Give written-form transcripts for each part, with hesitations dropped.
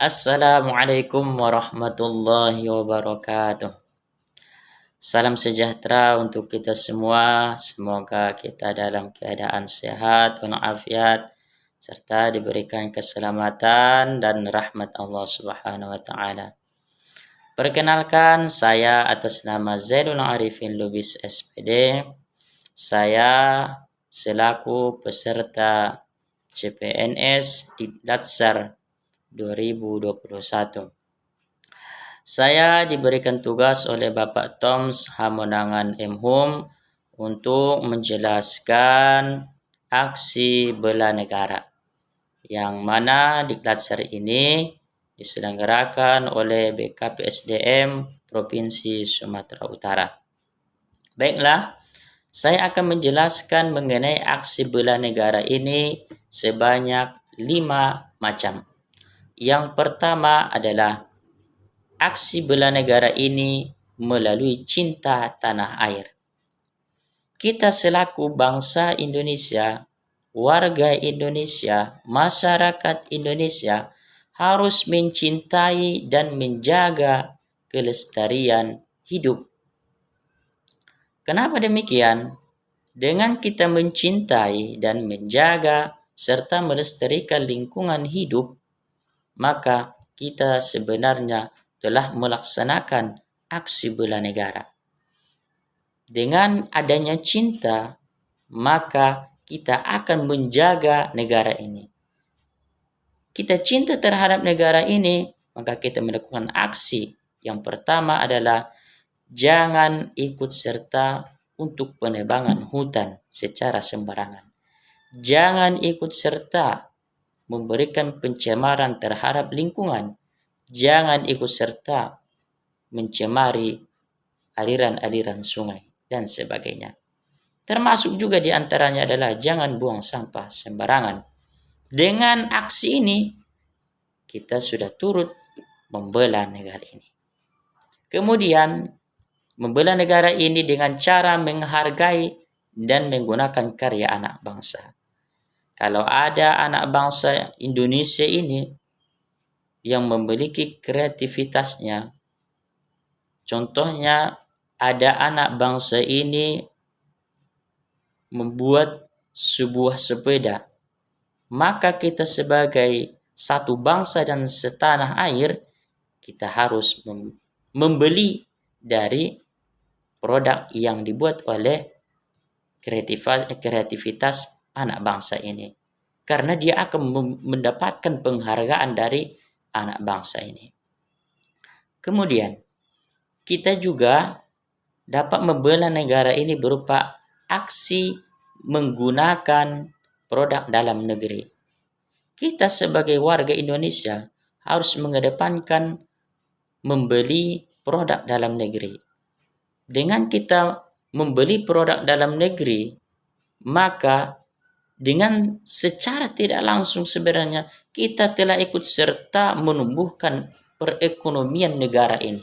Assalamualaikum warahmatullahi wabarakatuh. Salam sejahtera untuk kita semua. Semoga kita dalam keadaan sehat walafiat serta diberikan keselamatan dan rahmat Allah Subhanahu wa taala. Perkenalkan, saya atas nama Zainul Arifin Lubis SPD. Saya selaku peserta CPNS di Latsar 2021. Saya diberikan tugas oleh Bapak Toms Hamonangan M. Hum untuk menjelaskan aksi bela negara, yang mana di Latsar ini diselenggarakan oleh BKPSDM Provinsi Sumatera Utara. Baiklah, saya akan menjelaskan mengenai aksi bela negara ini sebanyak 5 macam. Yang pertama adalah aksi bela negara ini melalui cinta tanah air. Kita selaku bangsa Indonesia, warga Indonesia, masyarakat Indonesia harus mencintai dan menjaga kelestarian hidup. Kenapa demikian? Dengan kita mencintai dan menjaga serta melestarikan lingkungan hidup, maka kita sebenarnya telah melaksanakan aksi bela negara. Dengan adanya cinta, maka kita akan menjaga negara ini. Kita cinta terhadap negara ini, maka kita melakukan aksi. Yang pertama adalah jangan ikut serta untuk penebangan hutan secara sembarangan. Jangan ikut serta memberikan pencemaran terhadap lingkungan. Jangan ikut serta mencemari aliran-aliran sungai dan sebagainya. Termasuk juga di antaranya adalah jangan buang sampah sembarangan. Dengan aksi ini, kita sudah turut membela negara ini. Kemudian, membela negara ini dengan cara menghargai dan menggunakan karya anak bangsa. Kalau ada anak bangsa Indonesia ini yang memiliki kreativitasnya, contohnya ada anak bangsa ini membuat sebuah sepeda, maka kita sebagai satu bangsa dan setanah air, kita harus membeli dari produk yang dibuat oleh kreativitas anak bangsa ini, karena dia akan mendapatkan penghargaan dari anak bangsa ini. Kemudian kita juga dapat membela negara ini berupa aksi menggunakan produk dalam negeri. Kita sebagai warga Indonesia harus mengedepankan membeli produk dalam negeri. Dengan kita membeli produk dalam negeri, maka dengan secara tidak langsung sebenarnya kita telah ikut serta menumbuhkan perekonomian negara ini.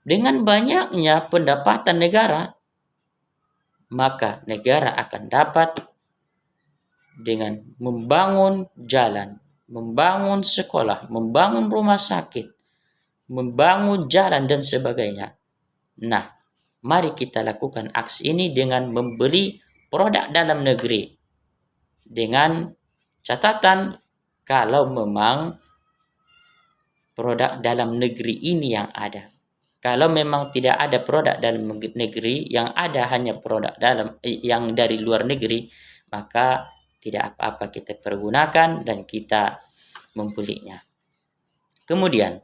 Dengan banyaknya pendapatan negara, maka negara akan dapat dengan membangun jalan, membangun sekolah, membangun rumah sakit, membangun jalan dan sebagainya. Nah, mari kita lakukan aksi ini dengan membeli produk dalam negeri. Dengan catatan, kalau memang produk dalam negeri ini yang ada. Kalau memang tidak ada produk dalam negeri, yang ada hanya produk dalam yang dari luar negeri, maka tidak apa-apa kita pergunakan dan kita membelinya. Kemudian,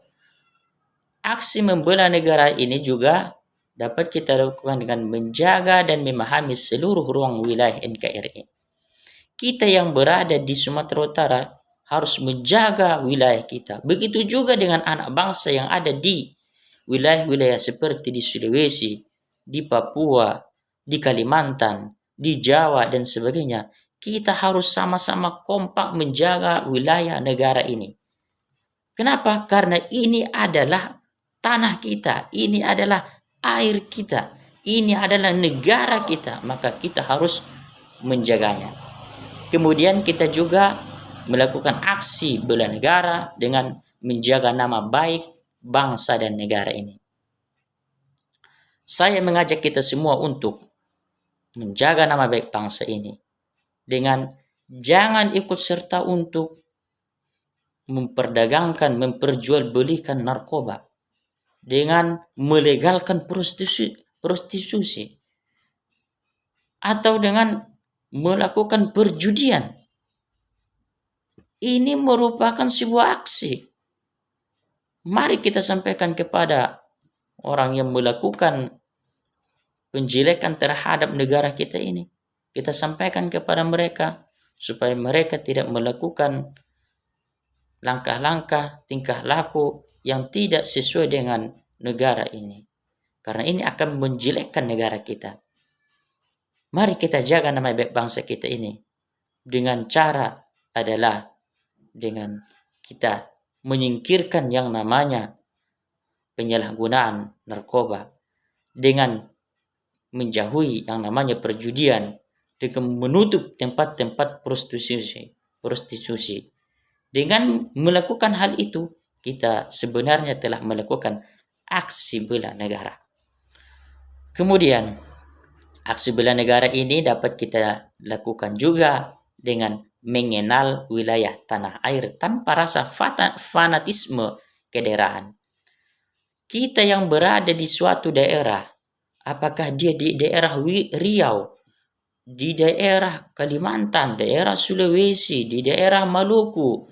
aksi membela negara ini juga dapat kita lakukan dengan menjaga dan memahami seluruh ruang wilayah NKRI. Kita yang berada di Sumatera Utara harus menjaga wilayah kita. Begitu juga dengan anak bangsa yang ada di wilayah-wilayah seperti di Sulawesi, di Papua, di Kalimantan, di Jawa, dan sebagainya. Kita harus sama-sama kompak menjaga wilayah negara ini. Kenapa? Karena ini adalah tanah kita, ini adalah air kita, ini adalah negara kita, maka kita harus menjaganya. Kemudian kita juga melakukan aksi bela negara dengan menjaga nama baik bangsa dan negara ini. Saya mengajak kita semua untuk menjaga nama baik bangsa ini dengan jangan ikut serta untuk memperdagangkan, memperjualbelikan narkoba, dengan melegalkan prostitusi atau dengan melakukan perjudian. Ini merupakan sebuah aksi. Mari kita sampaikan kepada orang yang melakukan penjelekan terhadap negara kita ini. Kita sampaikan kepada mereka supaya mereka tidak melakukan langkah-langkah, tingkah laku yang tidak sesuai dengan negara ini. Karena ini akan menjelekkan negara kita. Mari kita jaga nama baik bangsa kita ini. Dengan cara adalah dengan kita menyingkirkan yang namanya penyalahgunaan narkoba, dengan menjauhi yang namanya perjudian, dengan menutup tempat-tempat prostitusi. Dengan melakukan hal itu, kita sebenarnya telah melakukan aksi bela negara. Kemudian, aksi bela negara ini dapat kita lakukan juga dengan mengenal wilayah tanah air tanpa rasa fanatisme kedaerahan. Kita yang berada di suatu daerah, apakah dia di daerah Riau, di daerah Kalimantan, daerah Sulawesi, di daerah Maluku,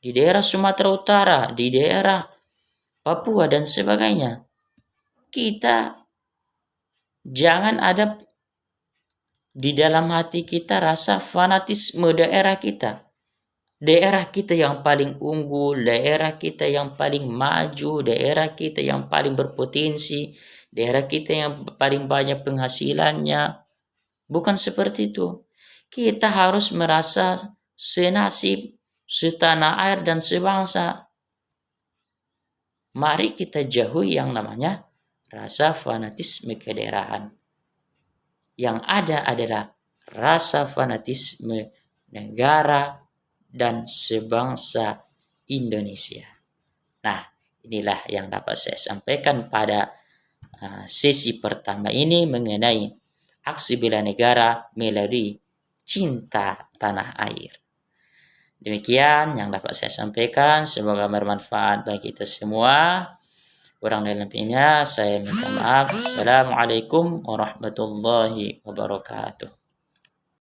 di daerah Sumatera Utara, di daerah Papua dan sebagainya, kita jangan ada di dalam hati kita rasa fanatisme daerah kita. Daerah kita yang paling unggul, daerah kita yang paling maju, daerah kita yang paling berpotensi, daerah kita yang paling banyak penghasilannya. Bukan seperti itu. Kita harus merasa senasib, setanah air dan sebangsa. Mari kita jauhi yang namanya rasa fanatisme kedaerahan. Yang ada adalah rasa fanatisme negara dan sebangsa Indonesia. Nah, inilah yang dapat saya sampaikan pada sesi pertama ini mengenai aksi bela negara melalui cinta tanah air. Demikian yang dapat saya sampaikan. Semoga bermanfaat bagi kita semua. Kurang dan lebihnya saya minta maaf. Assalamualaikum warahmatullahi wabarakatuh.